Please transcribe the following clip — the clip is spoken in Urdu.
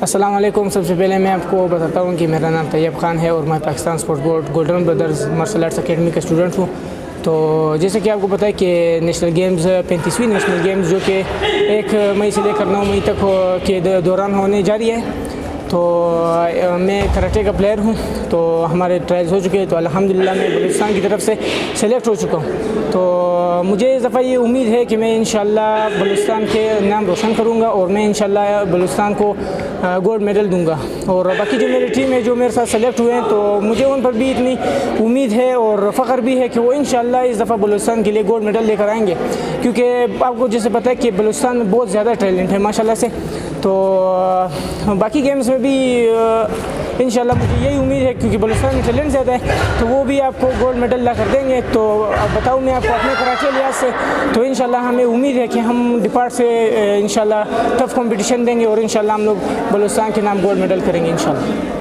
السلام علیکم. سب سے پہلے میں آپ کو بتاتا ہوں کہ میرا نام طیب خان ہے اور میں Pakistan sports board golden brothers martial arts academy کا اسٹوڈنٹ ہوں. تو جیسے کہ آپ کو پتہ ہے کہ نیشنل گیمز 35ویں نیشنل گیمز جو کہ 1 مئی سے لے کر 9 مئی تک کے دوران ہونے جاری ہے. تو میں کراٹے کا پلیئر ہوں. تو ہمارے ٹرائلز ہو چکے ہیں. تو الحمدللہ میں بلوچستان کی طرف سے سلیکٹ ہو چکا ہوں. تو مجھے اس دفعہ یہ امید ہے کہ میں انشاءاللہ بلوچستان کے نام روشن کروں گا اور میں انشاءاللہ بلوچستان کو گولڈ میڈل دوں گا. اور باقی جو میری ٹیم ہے جو میرے ساتھ سلیکٹ ہوئے ہیں تو مجھے ان پر بھی اتنی امید ہے اور فخر بھی ہے کہ وہ انشاءاللہ اس دفعہ بلوچستان کے لیے گولڈ میڈل لے کر آئیں گے. کیونکہ آپ کو جیسے پتہ ہے کہ بلوچستان میں بہت زیادہ ٹیلنٹ ہے ماشاءاللہ سے. تو باقی گیمز میں بھی انشاءاللہ مجھے یہی امید ہے کیونکہ بلوچستان میں ٹیلنٹ زیادہ ہے تو وہ بھی آپ کو گولڈ میڈل لا کر دیں گے. تو اب بتاؤں میں آپ کو اپنے کراچی لحاظ سے تو انشاءاللہ ہمیں امید ہے کہ ہم ڈپارٹ سے انشاءاللہ ٹف کمپٹیشن دیں گے اور انشاءاللہ ہم لوگ بلوچستان کے نام گولڈ میڈل کریں گے انشاءاللہ.